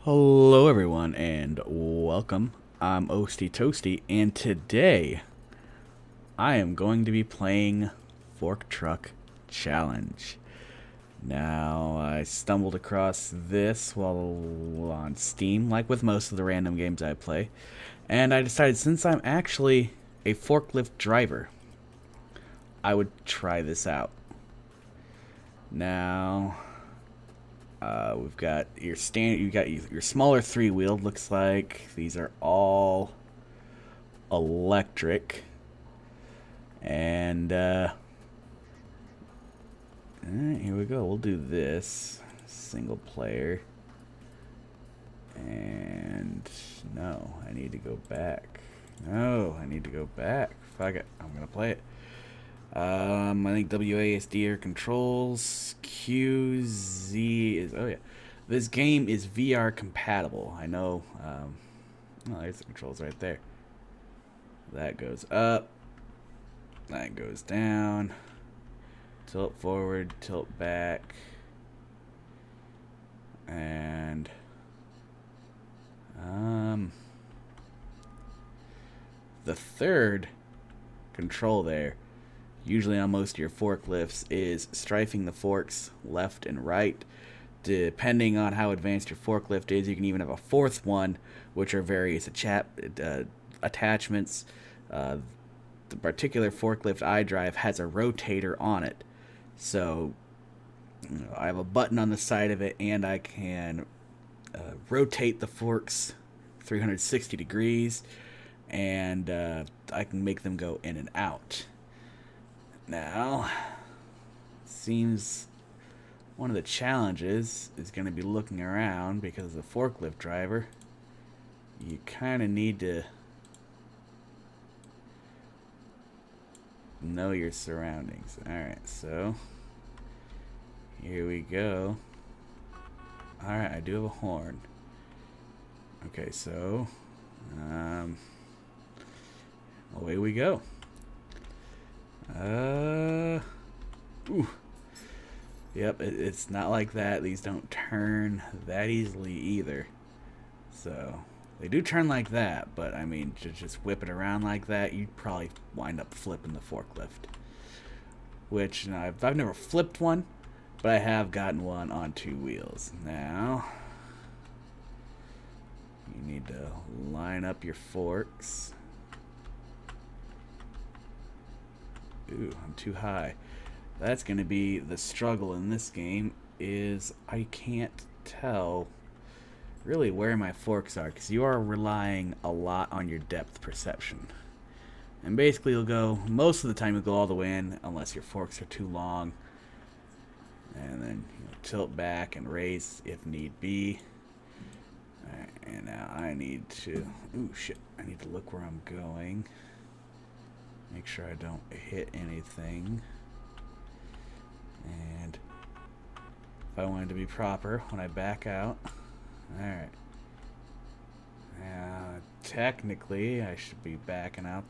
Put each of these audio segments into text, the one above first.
Hello, everyone, and welcome. I'm Tosty, and today I am going to be playing Fork Truck Challenge. Now, I stumbled across this while on Steam, like with most of the random games I play, and I decided since I'm actually a forklift driver, I would try this out. Now, we've got your standard. You got your smaller three-wheeled. Looks like these are all electric, and alright, here we go. We'll do this single player, and no, I need to go back. No, I need to go back. Fuck it, I'm gonna play it. I think WASD are controls. QZ is, oh yeah. This game is VR compatible. I know, oh, there's the controls right there. That goes up. That goes down. Tilt forward, tilt back. And, the third control there, usually on most of your forklifts, is strafing the forks left and right. Depending on how advanced your forklift is, you can even have a fourth one, which are various attachments. The particular forklift I drive has a rotator on it. So I have a button on the side of it, and I can rotate the forks 360 degrees, and I can make them go in and out. Now, seems one of the challenges is going to be looking around, because as a forklift driver, you kind of need to know your surroundings. Alright, so here we go. Alright, I do have a horn. Okay, so away we go. Ooh. Yep, it's not like that. These don't turn that easily either. So, they do turn like that, but I mean, just whip it around like that, you'd probably wind up flipping the forklift. Which, I've never flipped one, but I have gotten one on two wheels. Now, you need to line up your forks. Ooh, I'm too high. That's going to be the struggle in this game, is I can't tell really where my forks are, because you are relying a lot on your depth perception. And basically you'll go, most of the time you'll go all the way in, unless your forks are too long. And then tilt back and raise if need be. Alright, and now I need to, ooh shit, I need to look where I'm going. Make sure I don't hit anything. And if I want it to be proper when I back out. Alright. Now, technically, I should be backing out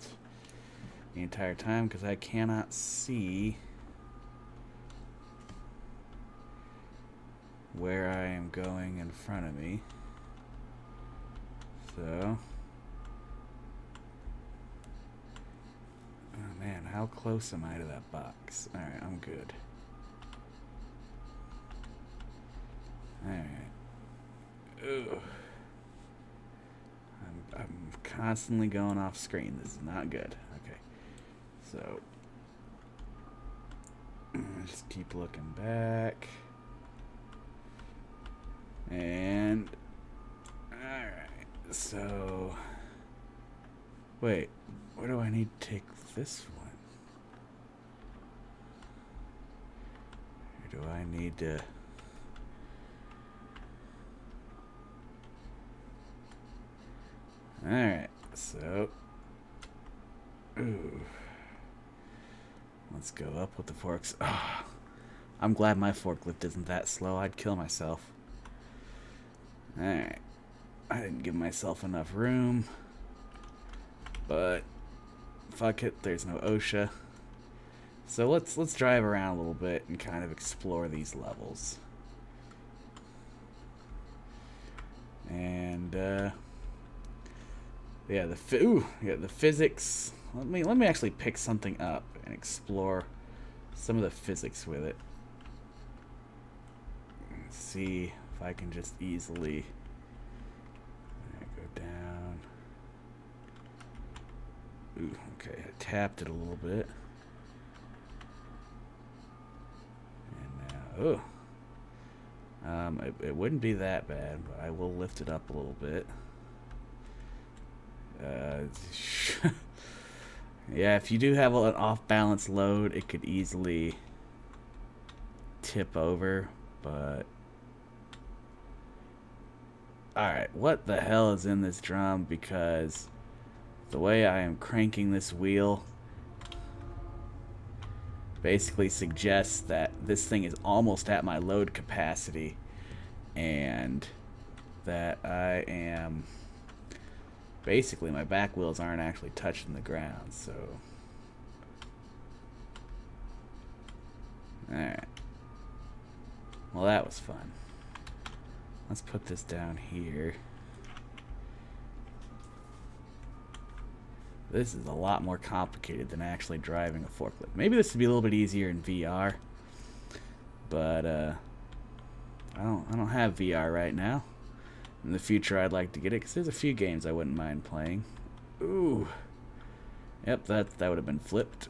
the entire time, because I cannot see where I am going in front of me. So, oh man, how close am I to that box? Alright, I'm good. Alright. Ugh. I'm constantly going off screen. This is not good. Okay. So, just keep looking back. And, alright. So, wait. Where do I need to take this one? Or do I need to... Alright, so... Ooh. Let's go up with the forks. Oh, I'm glad my forklift isn't that slow. I'd kill myself. Alright. I didn't give myself enough room. But... fuck it, there's no OSHA. So let's drive around a little bit and kind of explore these levels. yeah, the physics. Let me actually pick something up and explore some of the physics with it. Let's see if I can just easily go down. Ooh, okay, I tapped it a little bit. And now, it wouldn't be that bad, but I will lift it up a little bit. Yeah, if you do have an off-balance load, it could easily tip over, but... Alright, what the hell is in this drum? Because the way I am cranking this wheel basically suggests that this thing is almost at my load capacity, and that I am... Basically, my back wheels aren't actually touching the ground, so... Alright. Well, that was fun. Let's put this down here. This is a lot more complicated than actually driving a forklift. Maybe this would be a little bit easier in VR, but I don't have VR right now. In the future, I'd like to get it because there's a few games I wouldn't mind playing. Ooh. Yep, that would have been flipped.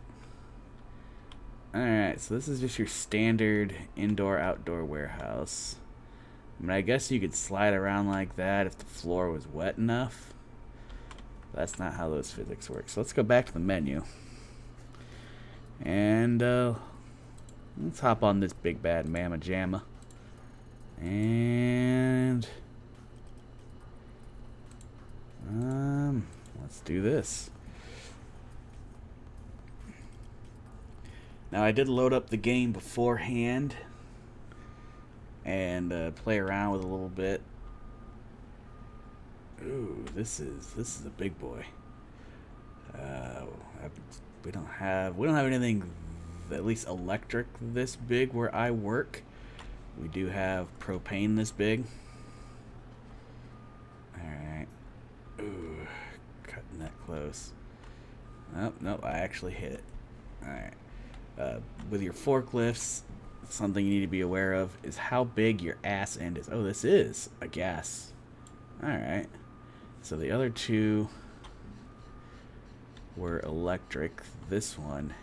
Alright, so this is just your standard indoor-outdoor warehouse. I mean, I guess you could slide around like that if the floor was wet enough. That's not how those physics work. So let's go back to the menu. And let's hop on this big bad mamma jamma. And... let's do this. Now I did load up the game beforehand and play around with it a little bit. Ooh, this is a big boy. We don't have anything at least electric this big where I work. We do have propane this big. Alright. Ooh, cutting that close. Oh, no, I actually hit it. Alright. With your forklifts, something you need to be aware of is how big your ass end is. Oh, this is a gas. Alright. So the other two were electric. This one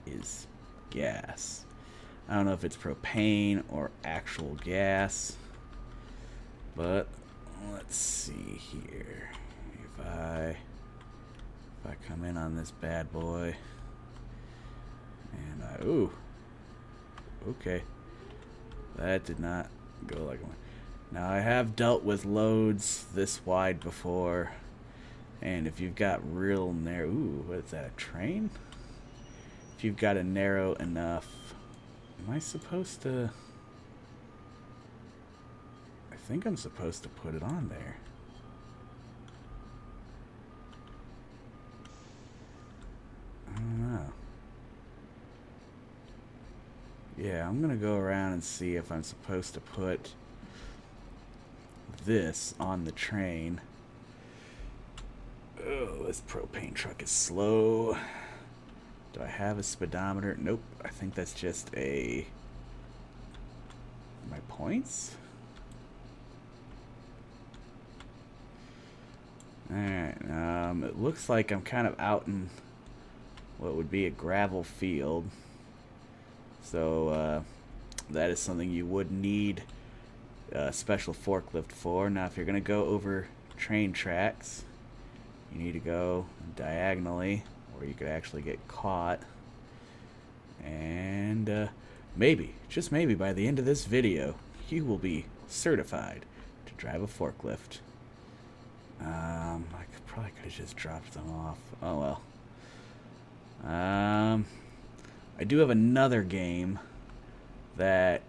is gas. I don't know if it's propane or actual gas, but let's see here. If I come in on this bad boy and ooh, okay, that did not go like one. Now I have dealt with loads this wide before, and if you've got real narrow, ooh, what is that, a train? If you've got a narrow enough, am I supposed to? I think I'm supposed to put it on there. I don't know. Yeah, I'm gonna go around and see if I'm supposed to put this on the train. Oh, this propane truck is slow. Do I have a speedometer? Nope. I think that's just my points? Alright, it looks like I'm kind of out in what would be a gravel field. So, that is something you would need a special forklift for. Now, if you're going to go over train tracks, you need to go diagonally, or you could actually get caught. And maybe, just maybe, by the end of this video, you will be certified to drive a forklift. I probably could have just dropped them off. Oh well. I do have another game that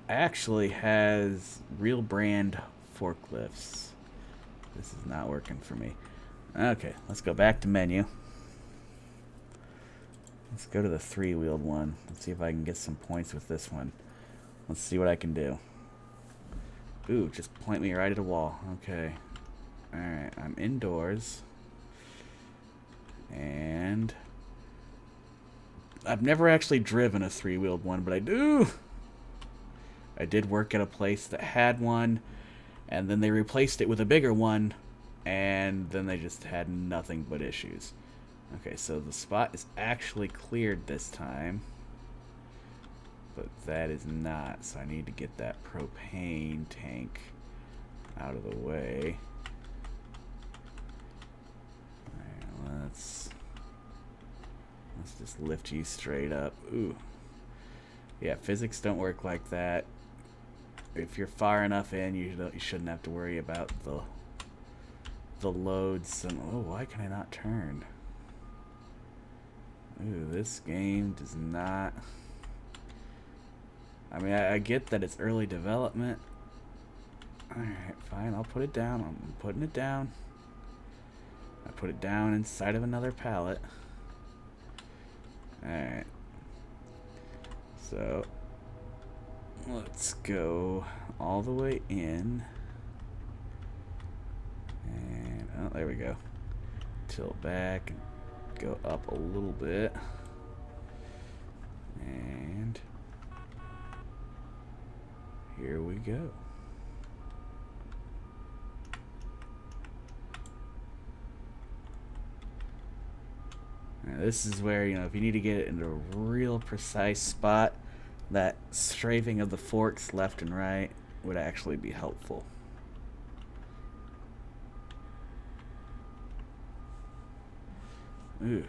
actually has real brand forklifts. This is not working for me. Okay, let's go back to menu. Let's go to the three-wheeled one. Let's see if I can get some points with this one. Let's see what I can do. Ooh, just point me right at a wall. Okay. Alright, I'm indoors. And I've never actually driven a three-wheeled one, but I did work at a place that had one, and then they replaced it with a bigger one, and then they just had nothing but issues. Okay, so the spot is actually cleared this time, but that is not, so I need to get that propane tank out of the way. Alright, let's just lift you straight up. Ooh. Yeah, physics don't work like that. If you're far enough in, you shouldn't have to worry about the loads. And oh, why can I not turn? Ooh, this game does not. I mean, I get that it's early development. Alright, fine, I'll put it down. I'm putting it down. I put it down inside of another pallet. Alright. So, let's go all the way in. And, oh, there we go. Tilt back and go up a little bit. And here we go. Now this is where, you know, if you need to get it into a real precise spot, that strafing of the forks left and right would actually be helpful. Ooh.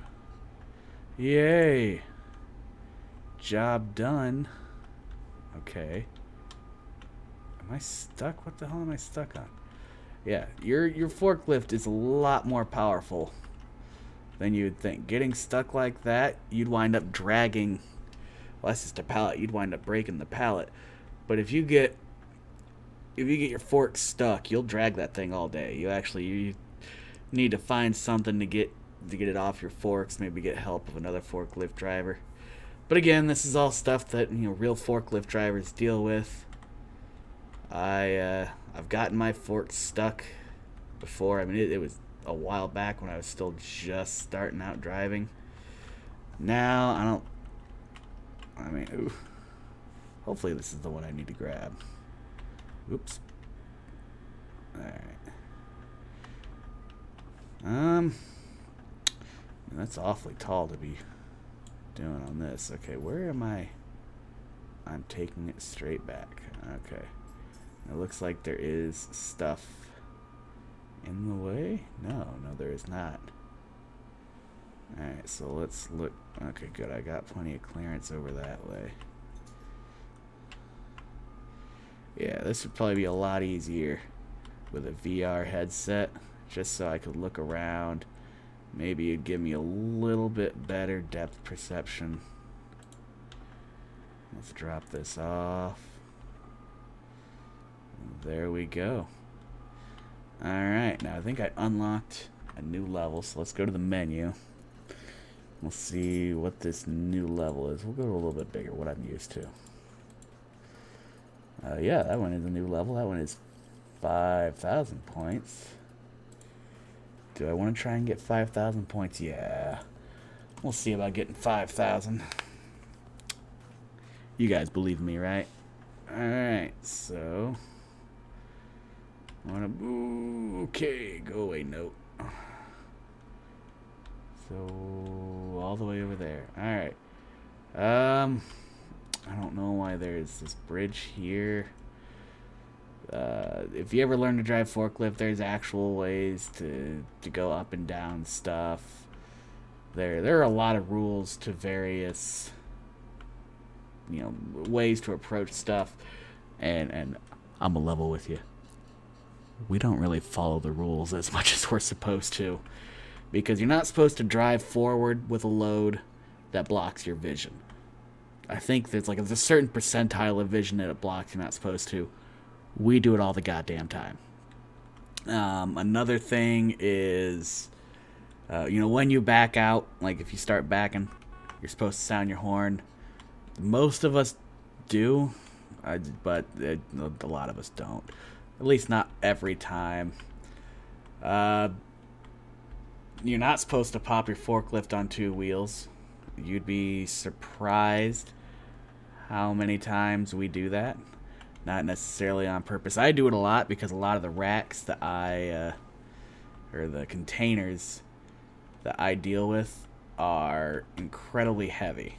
Yay! Job done. Okay. Am I stuck? What the hell am I stuck on? Yeah, your forklift is a lot more powerful than you would think. Getting stuck like that, you'd wind up dragging. Well, that's just a pallet. You'd wind up breaking the pallet. But if you get your fork stuck, you'll drag that thing all day. You need to find something to get it off your forks. Maybe get help of another forklift driver. But again, this is all stuff that, you know, real forklift drivers deal with. I've gotten my forks stuck before. I mean, it was a while back when I was still just starting out driving. Now, ooh. Hopefully this is the one I need to grab. Oops. Alright. That's awfully tall to be doing on this. Okay, where am I? I'm taking it straight back. Okay. It looks like there is stuff in the way. No, there is not. Alright, so let's look. Okay, good. I got plenty of clearance over that way. Yeah, this would probably be a lot easier with a VR headset, just so I could look around. Maybe it'd give me a little bit better depth perception. Let's drop this off. There we go. Alright, now I think I unlocked a new level, so let's go to the menu. We'll see what this new level is. We'll go to a little bit bigger, what I'm used to. Yeah, that one is a new level. That one is 5,000 points. Do I want to try and get 5,000 points? Yeah. We'll see about getting 5,000. You guys believe me, right? Alright, so okay, go away, note. So all the way over there. Alright. I don't know why there's this bridge here. If you ever learn to drive forklift, there's actual ways to go up and down stuff. There are a lot of rules to various, you know, ways to approach stuff, and I'm a level with you. We don't really follow the rules as much as we're supposed to, because you're not supposed to drive forward with a load that blocks your vision. I think there's a certain percentile of vision that it blocks. You're not supposed to. We do it all the goddamn time. Another thing is, you know, when you back out, like if you start backing, you're supposed to sound your horn. Most of us do, but a lot of us don't. At least not every time. Uh, you're not supposed to pop your forklift on two wheels. You'd be surprised how many times we do that. Not necessarily on purpose. I do it a lot because a lot of the racks that or the containers that I deal with are incredibly heavy.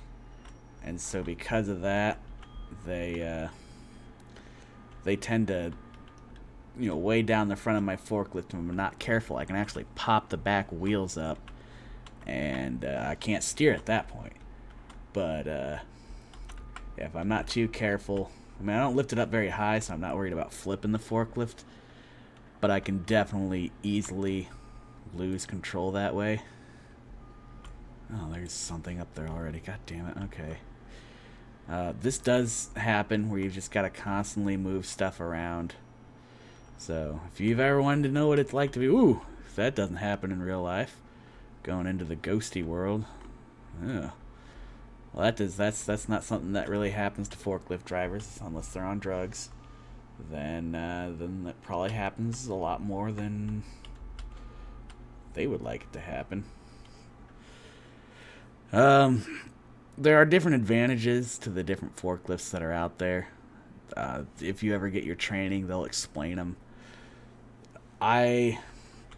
And so because of that, they tend to, weigh down the front of my forklift. When I'm not careful, I can actually pop the back wheels up, and I can't steer at that point. But yeah, if I'm not too careful, I mean, I don't lift it up very high, so I'm not worried about flipping the forklift, but I can definitely easily lose control that way. Oh, there's something up there already. God damn it. Okay. This does happen where you've just got to constantly move stuff around. So, if you've ever wanted to know what it's like to be... Ooh, that doesn't happen in real life. Going into the ghosty world. Ugh. Well, that's not something that really happens to forklift drivers unless they're on drugs. Then that probably happens a lot more than they would like it to happen. There are different advantages to the different forklifts that are out there. If you ever get your training, they'll explain them. I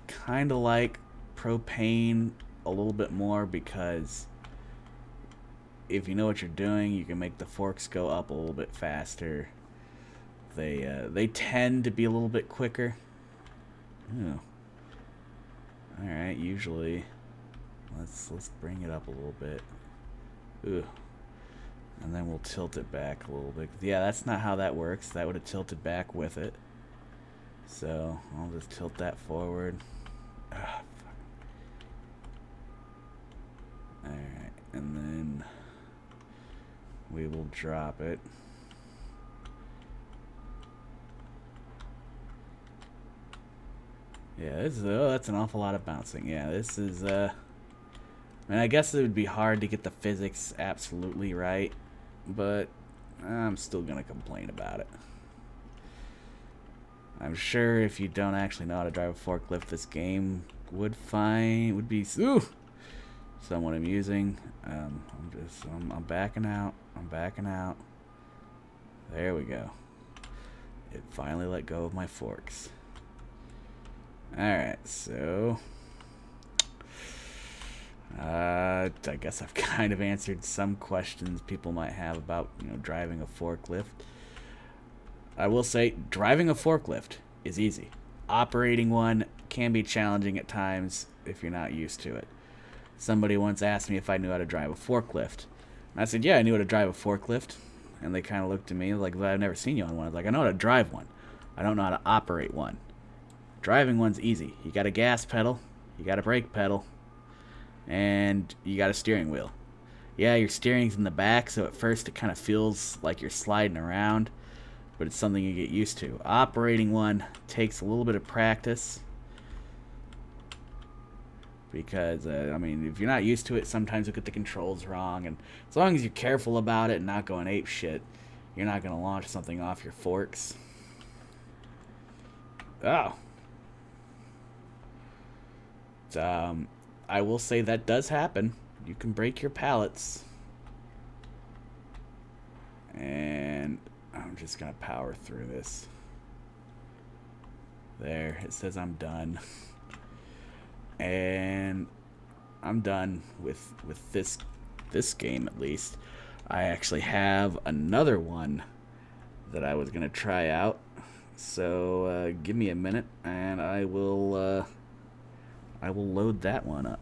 kind of like propane a little bit more because if you know what you're doing, you can make the forks go up a little bit faster. They tend to be a little bit quicker. Oh. All right, usually let's bring it up a little bit. Ooh. And then we'll tilt it back a little bit. Yeah, that's not how that works. That would have tilted back with it. So I'll just tilt that forward. Ah, fuck. Alright, and then we will drop it. Yeah, that's an awful lot of bouncing. Yeah, this is, I mean, I guess it would be hard to get the physics absolutely right, but I'm still gonna complain about it. I'm sure if you don't actually know how to drive a forklift, this game would be somewhat amusing. I'm backing out. I'm backing out. There we go. It finally let go of my forks. Alright, so I guess I've kind of answered some questions people might have about, driving a forklift. I will say, driving a forklift is easy. Operating one can be challenging at times if you're not used to it. Somebody once asked me if I knew how to drive a forklift. And I said, yeah, I knew how to drive a forklift. And they kind of looked at me like, well, I've never seen you on one. I was like, I know how to drive one. I don't know how to operate one. Driving one's easy. You got a gas pedal, you got a brake pedal, and you got a steering wheel. Yeah, your steering's in the back, so at first it kind of feels like you're sliding around, but it's something you get used to. Operating one takes a little bit of practice because, I mean, if you're not used to it, sometimes you'll get the controls wrong, and as long as you're careful about it and not going ape shit, you're not going to launch something off your forks. Oh. I will say that does happen. You can break your pallets. And I'm just going to power through this. There, it says I'm done. And I'm done with this game, at least. I actually have another one that I was going to try out. So give me a minute and I will load that one up.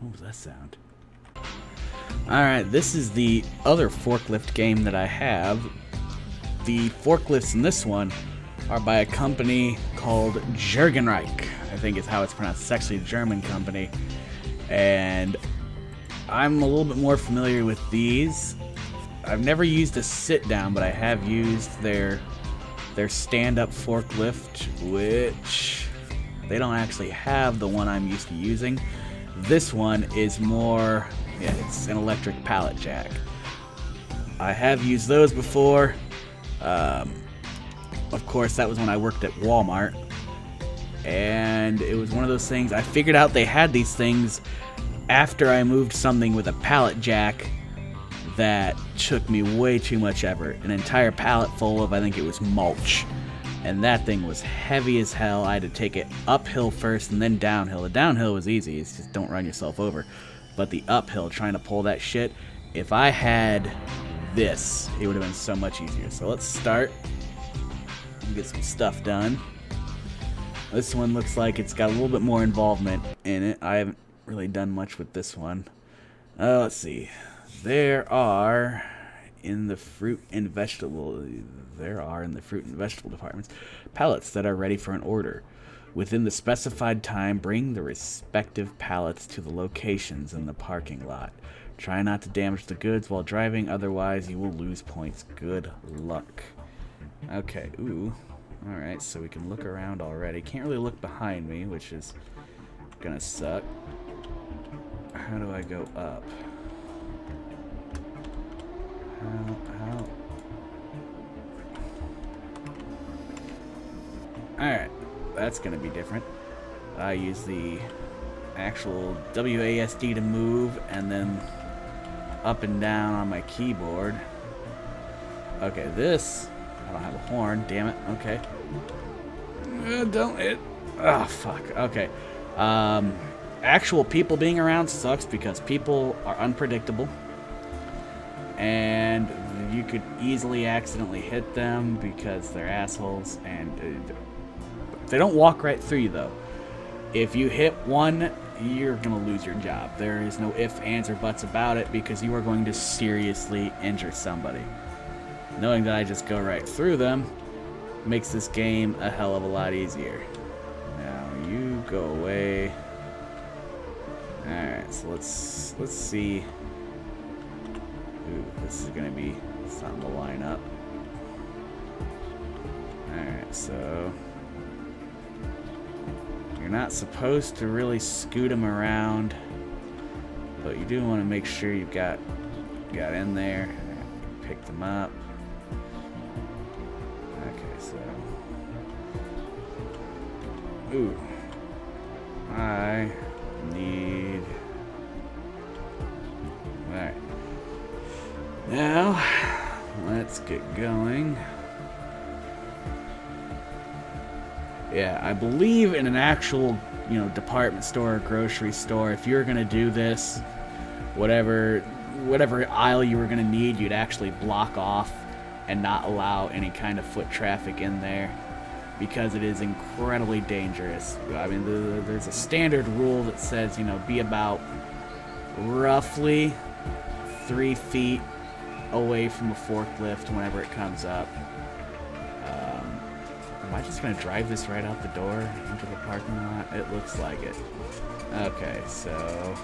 What was that sound? Alright, this is the other forklift game that I have. The forklifts in this one are by a company called Jürgenreich. I think is how it's pronounced. It's actually a German company. And I'm a little bit more familiar with these. I've never used a sit-down, but I have used their stand-up forklift, which they don't actually have the one I'm used to using. This one is more, yeah, it's an electric pallet jack. I have used those before. Of course, that was when I worked at Walmart. And it was one of those things, I figured out they had these things after I moved something with a pallet jack that took me way too much effort. An entire pallet full of, I think it was mulch. And that thing was heavy as hell. I had to take it uphill first and then downhill. The downhill was easy, it's just don't run yourself over. But the uphill, trying to pull that shit, if I had this, it would have been so much easier. So let's start and get some stuff done. This one looks like it's got a little bit more involvement in it. I haven't really done much with this one. Let's see. There are in the fruit and vegetable departments pallets that are ready for an order. Within the specified time, bring the respective pallets to the locations in the parking lot. Try not to damage the goods while driving, otherwise you will lose points. Good luck. Okay, ooh. Alright, so we can look around already. Can't really look behind me, which is gonna suck. How do I go up? How? Alright, that's gonna be different. I use the actual WASD to move, and then up and down on my keyboard. Okay, this... I don't have a horn, damn it. Okay. Don't hit. Oh, fuck. Okay. Actual people being around sucks because people are unpredictable. And you could easily accidentally hit them because they're assholes. And they don't walk right through you, though. If you hit one, you're going to lose your job. There is no ifs, ands, or buts about it because you are going to seriously injure somebody. Knowing that I just go right through them makes this game a hell of a lot easier. Now you go away. Alright, so let's see. Ooh, this is gonna be something to line up. Alright, so you're not supposed to really scoot them around, but you do want to make sure you've got in there. Pick them up. Okay, so ooh, I need. Alright. Now, let's get going. Yeah, I believe in an actual, department store or grocery store, if you're gonna do this, whatever aisle you were gonna need, you'd actually block off and not allow any kind of foot traffic in there, because it is incredibly dangerous. I mean, there's a standard rule that says, be about roughly 3 feet away from a forklift whenever it comes up. Am I just going to drive this right out the door into the parking lot? It looks like it. Okay, so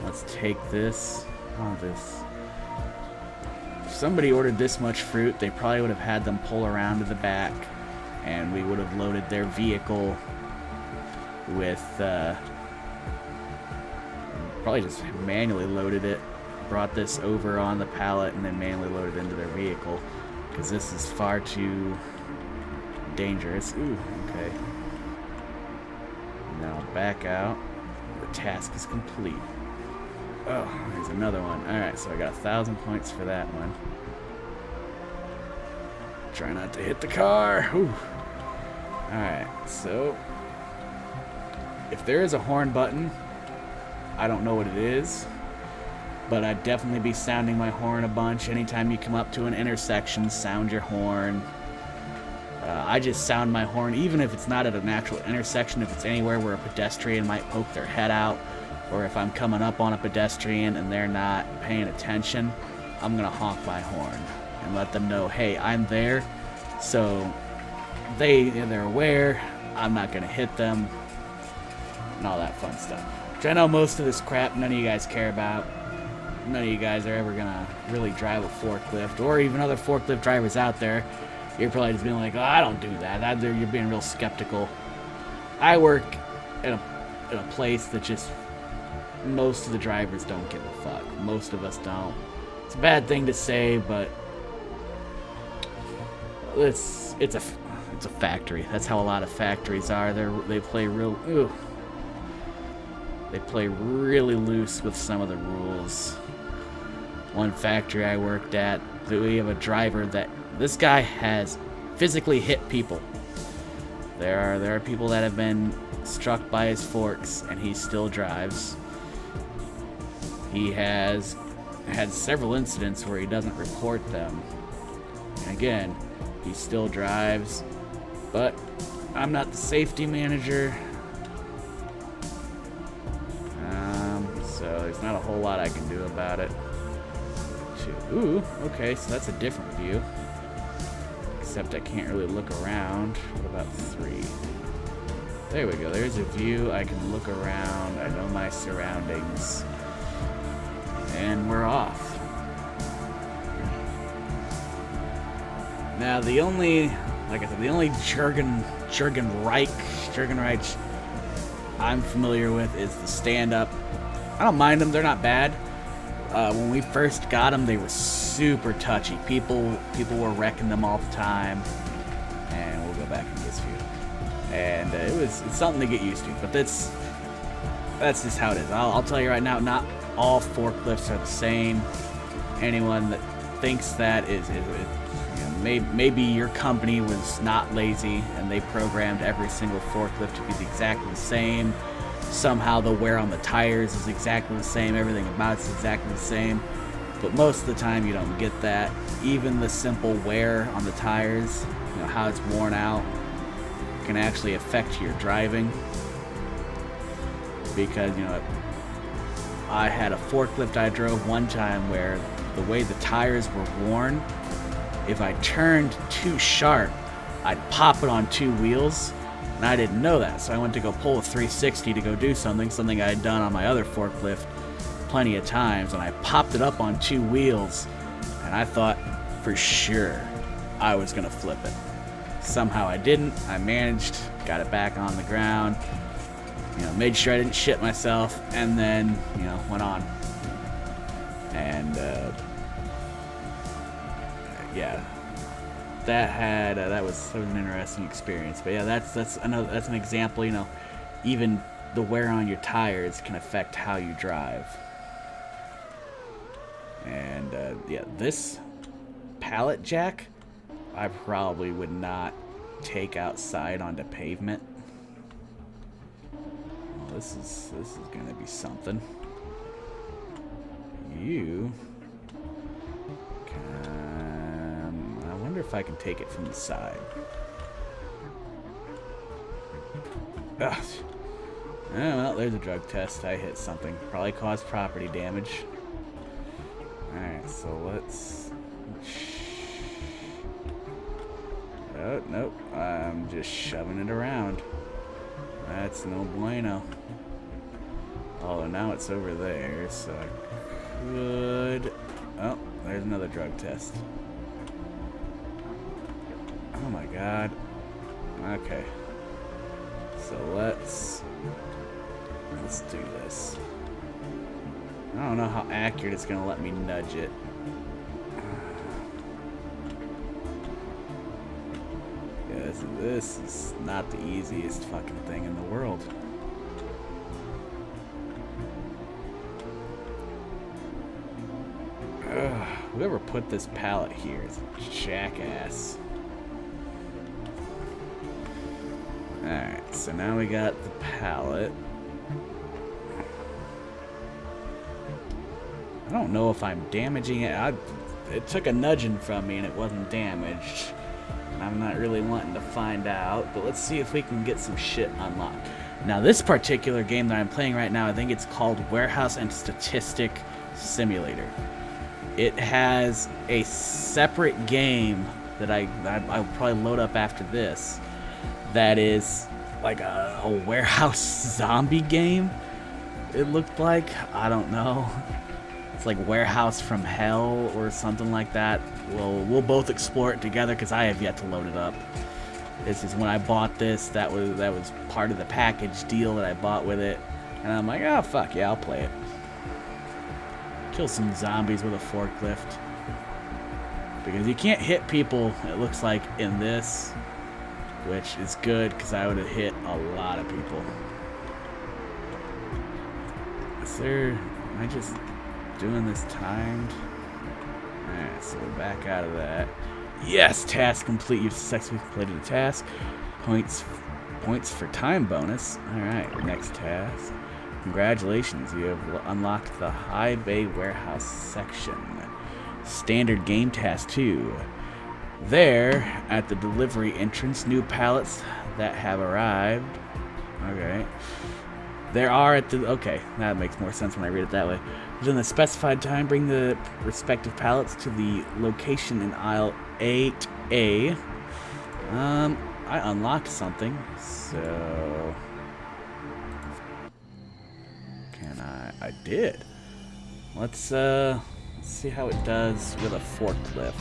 let's take this. Oh, this. If somebody ordered this much fruit, they probably would have had them pull around to the back, and we would have loaded their vehicle with, probably just manually loaded it, brought this over on the pallet, and then manually loaded it into their vehicle, because this is far too dangerous. Ooh, okay. Now back out. The task is complete. Oh, there's another one. Alright, so I got 1,000 points for that one. Try not to hit the car. Alright, so if there is a horn button, I don't know what it is, but I'd definitely be sounding my horn a bunch. Anytime you come up to an intersection, sound your horn. I just sound my horn, even if it's not at an actual intersection, if it's anywhere where a pedestrian might poke their head out, or if I'm coming up on a pedestrian and they're not paying attention, I'm going to honk my horn and let them know, hey, I'm there, so they're aware, I'm not going to hit them, and all that fun stuff. Which I know most of this crap none of you guys care about. None of you guys are ever going to really drive a forklift, or even other forklift drivers out there. You're probably just being like, oh, I don't do that. You're being real skeptical. I work in a place that just most of the drivers don't give a fuck. Most of us don't. It's a bad thing to say, but it's it's a factory. That's how a lot of factories are. They play they play really loose with some of the rules. One factory I worked at, we have a driver that this guy has physically hit people. There are people that have been struck by his forks, and he still drives. He has had several incidents where he doesn't report them. And again, he still drives, but I'm not the safety manager. So there's not a whole lot I can do about it. Ooh, okay, so that's a different view. Except I can't really look around. What about 3? There we go. There's a view. I can look around. I know my surroundings. And we're off. Now, the only Jurgen Reich I'm familiar with is the stand-up. I don't mind them. They're not bad. When we first got them, they were super touchy. People were wrecking them all the time. And we'll go back in this view. And it's something to get used to. But that's just how it is. I'll tell you right now, not all forklifts are the same. Anyone that thinks that is maybe your company was not lazy and they programmed every single forklift to be exactly the same. Somehow the wear on the tires is exactly the same. Everything about it's exactly the same. But most of the time you don't get that. Even the simple wear on the tires, how it's worn out, can actually affect your driving. Because, I had a forklift I drove one time where the way the tires were worn, if I turned too sharp, I'd pop it on 2 wheels. And I didn't know that, so I went to go pull a 360 to go do something I had done on my other forklift plenty of times, and I popped it up on 2 wheels, and I thought for sure I was gonna flip it. Somehow I didn't. I managed, got it back on the ground, made sure I didn't shit myself, and then, went on. And, yeah. That was an interesting experience. But yeah, that's an example. Even the wear on your tires can affect how you drive. And yeah, this pallet jack I probably would not take outside onto pavement. Well, this is gonna be something. I wonder if I can take it from the side. Ugh. Oh, well, there's a drug test. I hit something. Probably caused property damage. Alright, so let's... Oh, nope. I'm just shoving it around. That's no bueno. Although now it's over there, so I could... Oh, there's another drug test. Oh my god. Okay. So let's do this. I don't know how accurate it's gonna let me nudge it. Yeah, this is not the easiest fucking thing in the world. Whoever put this pallet here is a jackass. Alright, so now we got the pallet. I don't know if I'm damaging it. It took a nudging from me and it wasn't damaged. And I'm not really wanting to find out, but let's see if we can get some shit unlocked. Now this particular game that I'm playing right now, I think it's called Warehouse and Statistic Simulator. It has a separate game that I'll probably load up after this. That is like a warehouse zombie game, it looked like. I don't know. It's like Warehouse from Hell or something like that. We'll both explore it together because I have yet to load it up. This is when I bought this. That was part of the package deal that I bought with it. And I'm like, oh, fuck yeah, I'll play it. Kill some zombies with a forklift. Because you can't hit people, it looks like, in this. which is good because I would have hit a lot of people. Am I just doing this timed? Alright, so we're back out of that. Yes, task complete. You've successfully completed a task. Points for time bonus. Alright, next task. Congratulations, you have unlocked the High Bay Warehouse section. Standard game task 2. There, at the delivery entrance, new pallets that have arrived. Okay. There are at the... Okay, that makes more sense when I read it that way. Within the specified time, bring the respective pallets to the location in aisle 8A. I unlocked something, so... Can I did. Let's see how it does with a forklift.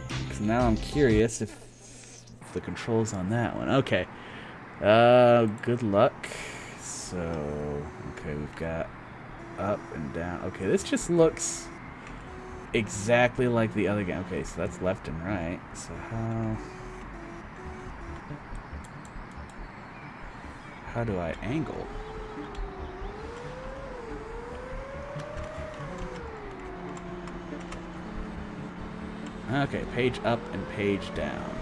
Because now I'm curious if the controls on that one. Okay. Good luck. So, okay, we've got up and down. Okay, this just looks exactly like the other game. Okay, so that's left and right. So how do I angle? Okay, page up and page down.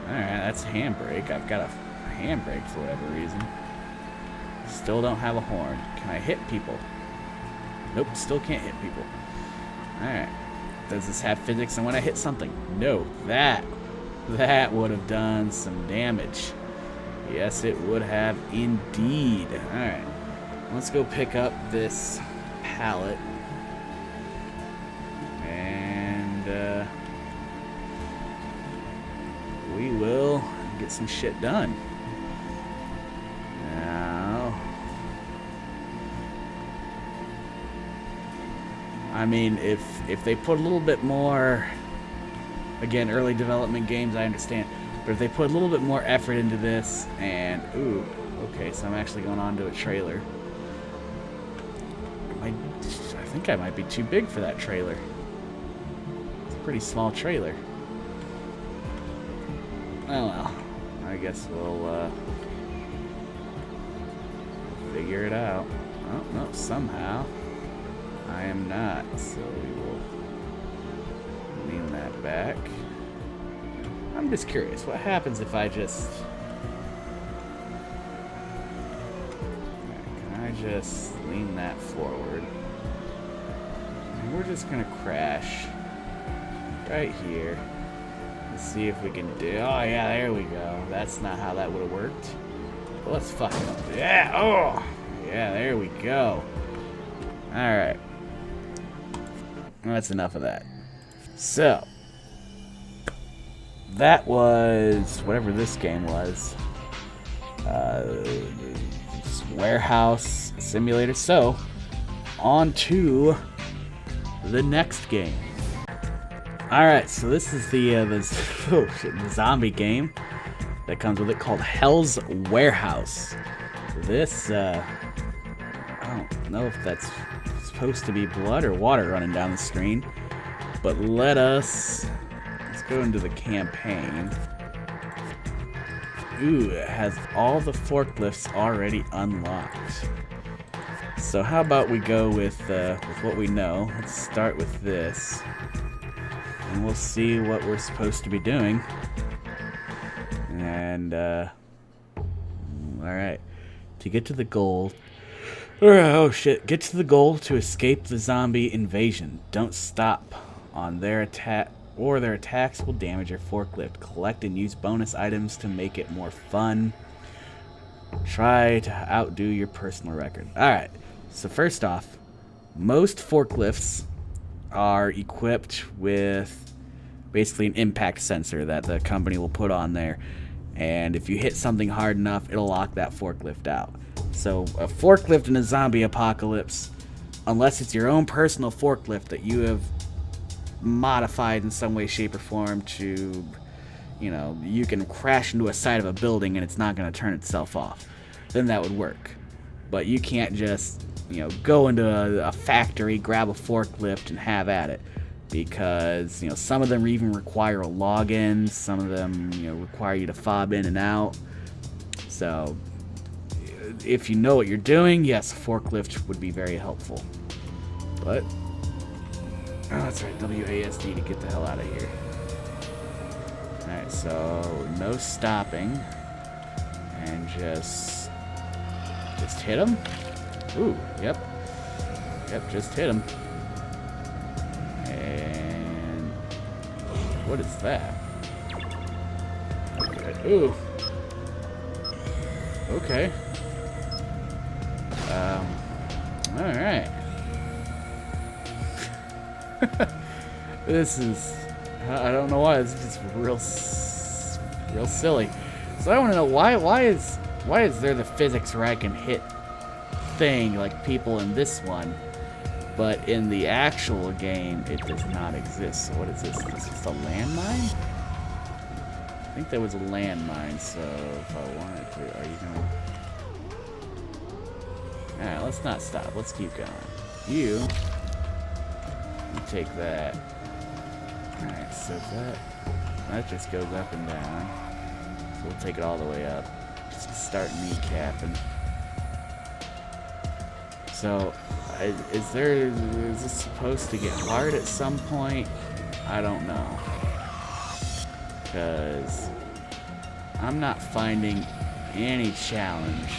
Alright, that's handbrake. I've got a handbrake for whatever reason. Still don't have a horn. Can I hit people? Nope, still can't hit people. Alright. Does this have physics and when I hit something? No. That would have done some damage. Yes, it would have indeed. Alright. Let's go pick up this pallet. And, we will get some shit done. Now, I mean, if they put a little bit more, again, early development games, I understand, but if they put a little bit more effort into this, and ooh, okay, so I'm actually going on to a trailer. I think I might be too big for that trailer. It's a pretty small trailer. Oh well, I guess we'll figure it out. Oh, no, somehow I am not, so we will lean that back. I'm just curious, what happens if I just... Can I just lean that forward? And we're just gonna crash right here. See if we can do... Oh, yeah, there we go. That's not how that would have worked. But let's fuck it up. Yeah, oh! Yeah, there we go. Alright. That's enough of that. So. That was... whatever this game was. Warehouse Simulator. So, on to the next game. Alright, so this is the zombie game that comes with it called Hell's Warehouse. This, I don't know if that's supposed to be blood or water running down the screen, but let's go into the campaign. Ooh, it has all the forklifts already unlocked. So how about we go with what we know. Let's start with this. And we'll see what we're supposed to be doing. And, alright. To get to the goal... Oh, shit. Get to the goal to escape the zombie invasion. Don't stop on their attack, or their attacks will damage your forklift. Collect and use bonus items to make it more fun. Try to outdo your personal record. Alright. So first off, most forklifts are equipped with basically an impact sensor that the company will put on there, and if you hit something hard enough, it'll lock that forklift out. So a forklift in a zombie apocalypse, unless it's your own personal forklift that you have modified in some way, shape, or form to, you know, you can crash into a side of a building and it's not going to turn itself off, then that would work. But you can't just, go into a factory, grab a forklift, and have at it. Because, some of them even require a login. Some of them, require you to fob in and out. So, if you know what you're doing, yes, a forklift would be very helpful. But, oh, that's right, WASD to get the hell out of here. Alright, so no stopping. And just hit him. Ooh, yep. Yep, just hit him. And what is that? Okay. Ooh. Okay. Alright. This is, I don't know why, it's just real silly. So I want to know why is there the physics where I can hit thing like people in this one, but in the actual game it does not exist. So what is this? Is this a landmine? I think that was a landmine. So if I wanted to, are you gonna? All right, let's not stop. Let's keep going. You take that. All right, so that just goes up and down. So we'll take it all the way up. Just start kneecapping. So, is this supposed to get hard at some point? I don't know. Because I'm not finding any challenge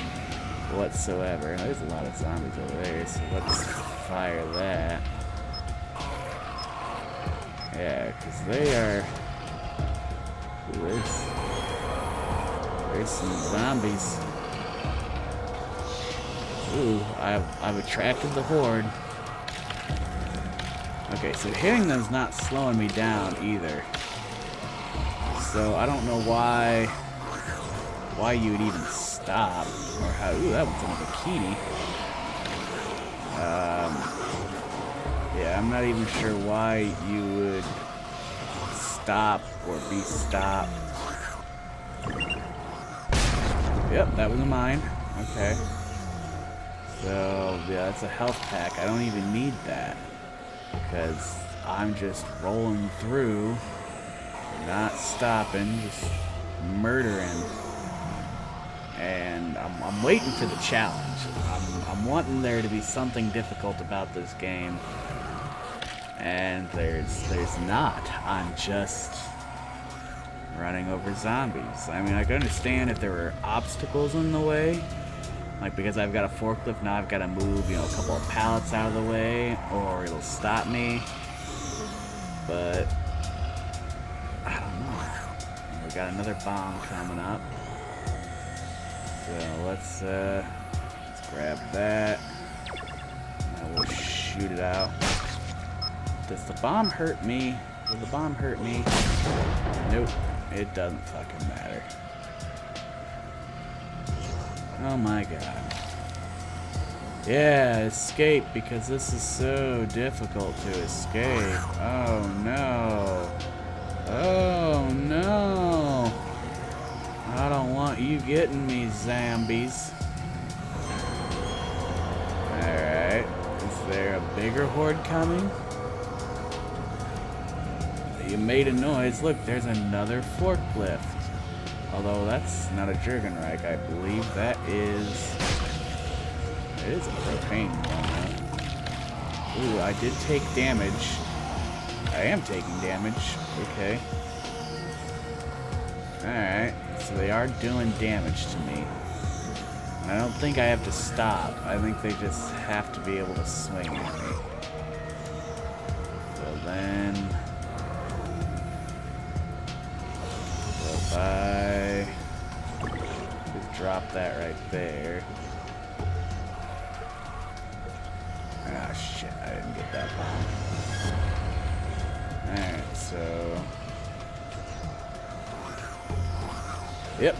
whatsoever. There's a lot of zombies over there, so let's fire that. Yeah, because they are... Ooh, there's some zombies. Ooh, I've attracted the horde. Okay, so hitting them's not slowing me down either. So I don't know why you would even stop, or how. Ooh, that one's in a bikini. Yeah, I'm not even sure why you would stop or be stopped. Yep, that was a mine. Okay. So, yeah, that's a health pack. I don't even need that. Because I'm just rolling through, not stopping, just murdering. And I'm waiting for the challenge. I'm wanting there to be something difficult about this game. And there's not. I'm just running over zombies. I mean, I can understand if there were obstacles in the way. Like, because I've got a forklift, now I've got to move, a couple of pallets out of the way, or it'll stop me. But, I don't know. We got another bomb coming up. So, let's grab that. And we'll shoot it out. Does the bomb hurt me? Will the bomb hurt me? Nope. It doesn't fucking matter. Oh my god. Yeah, escape, because this is so difficult to escape. Oh no. Oh no. I don't want you getting me, zombies. Alright. Is there a bigger horde coming? You made a noise. Look, there's another forklift. Although that's not a Jurgenreich, I believe that is... It is a propane one. Ooh, I did take damage. I am taking damage. Okay. Alright, so they are doing damage to me. I don't think I have to stop. I think they just have to be able to swing at me. So then... If I just drop that right there. Ah, shit, I didn't get that bomb. Alright, so... Yep.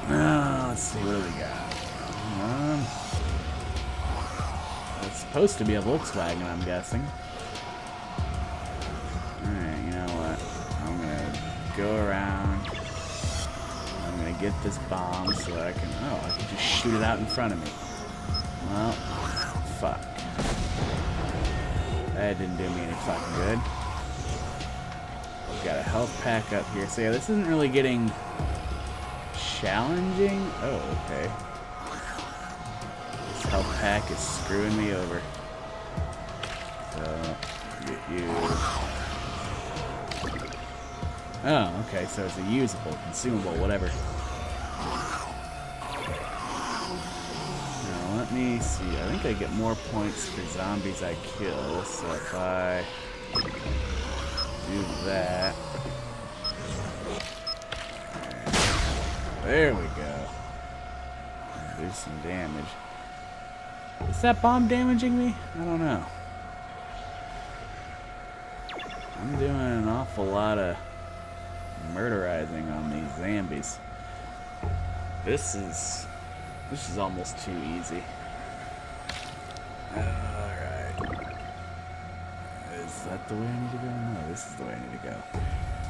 Let's see, what do we got? It's supposed to be a Volkswagen, I'm guessing. Alright, you know what? I'm gonna go around. I'm gonna get this bomb so that I can... Oh, I can just shoot it out in front of me. Well, fuck. That didn't do me any fucking good. We've got a health pack up here. So yeah, this isn't really getting challenging. Oh, okay. This health pack is screwing me over. So, get you. Oh, okay, so it's a usable, consumable, whatever. Now, let me see. I think I get more points for zombies I kill, so if I do that. There we go. Do some damage. Is that bomb damaging me? I don't know. I'm doing an awful lot of murderizing on these zombies. This is almost too easy. Alright. Is that the way I need to go? No, this is the way I need to go.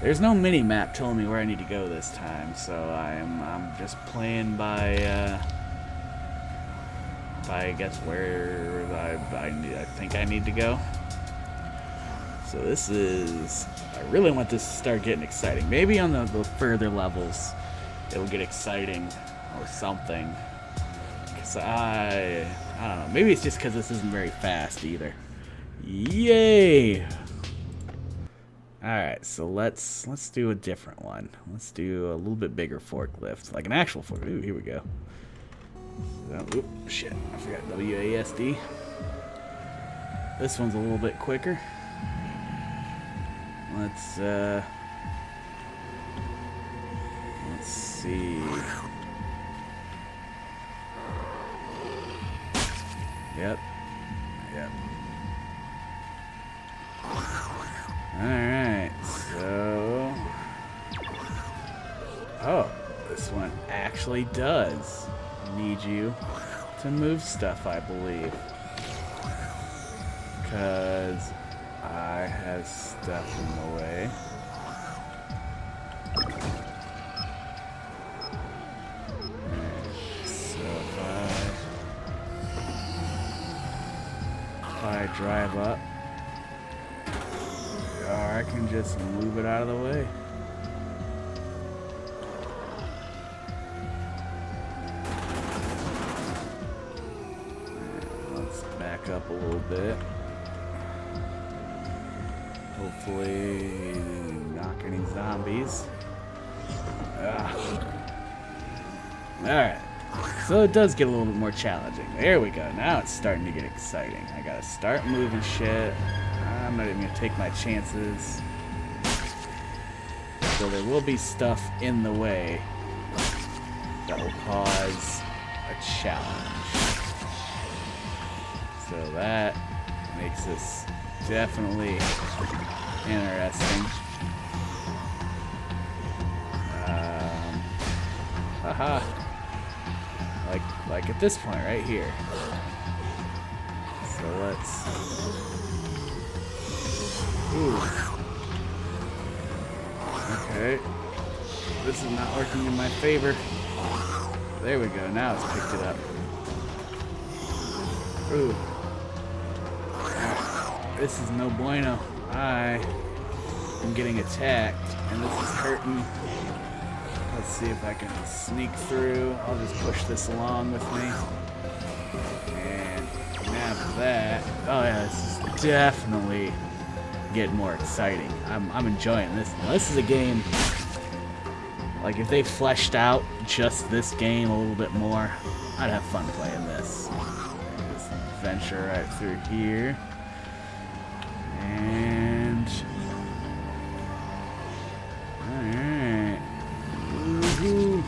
There's no mini-map telling me where I need to go this time, so I'm just playing by I guess where I think I need to go. So this is, I really want this to start getting exciting. Maybe on the further levels, it'll get exciting or something. Cause I don't know. Maybe it's just because this isn't very fast either. Yay! All right, so let's do a different one. Let's do a little bit bigger forklift, like an actual forklift. Ooh, here we go. So, oop, shit! I forgot WASD. This one's a little bit quicker. Let's see. Yep. Alright, so... Oh, this one actually does need you to move stuff, I believe. Because I have stuff in the way. So if I drive up, or I can just move it out of the way. Let's back up a little bit. Hopefully knock any zombies. Alright. So it does get a little bit more challenging. There we go. Now it's starting to get exciting. I gotta start moving shit. I'm not even gonna take my chances. So there will be stuff in the way that will cause a challenge. So that makes this definitely interesting. Haha. Like at this point right here. So let's. Ooh. Okay. This is not working in my favor. There we go. Now it's picked it up. Ooh. This is no bueno. I am getting attacked, and this is hurting. Let's see if I can sneak through. I'll just push this along with me. And nab that. Oh yeah, this is definitely getting more exciting. I'm enjoying this. Now, this is a game, like if they fleshed out just this game a little bit more, I'd have fun playing this. Just venture right through here. And alright. Woohoo.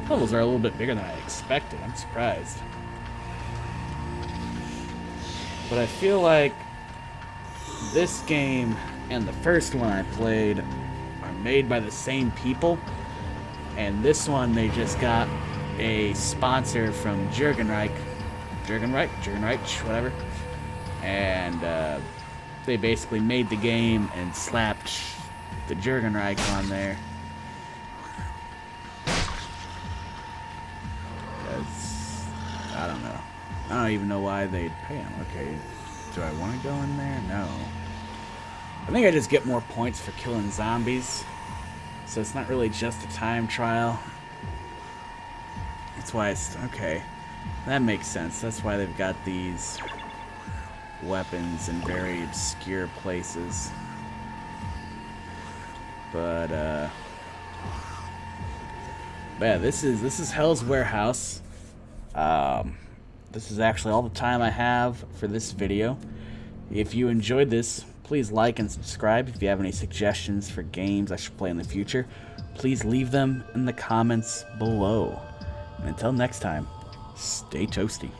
Levels are a little bit bigger than I expected. I'm surprised. But I feel like this game and the first one I played are made by the same people. And this one they just got a sponsor from Jurgenreich, whatever. And they basically made the game and slapped the Jurgenreich on there. Because, I don't know. I don't even know why they'd pay him. Okay, do I want to go in there? No. I think I just get more points for killing zombies. So it's not really just a time trial. That's why it's... Okay. That makes sense. That's why they've got these weapons in very obscure places. But, yeah, this is Hell's Warehouse. This is actually all the time I have for this video. If you enjoyed this, please like and subscribe. If you have any suggestions for games I should play in the future, please leave them in the comments below. And until next time, stay toasty.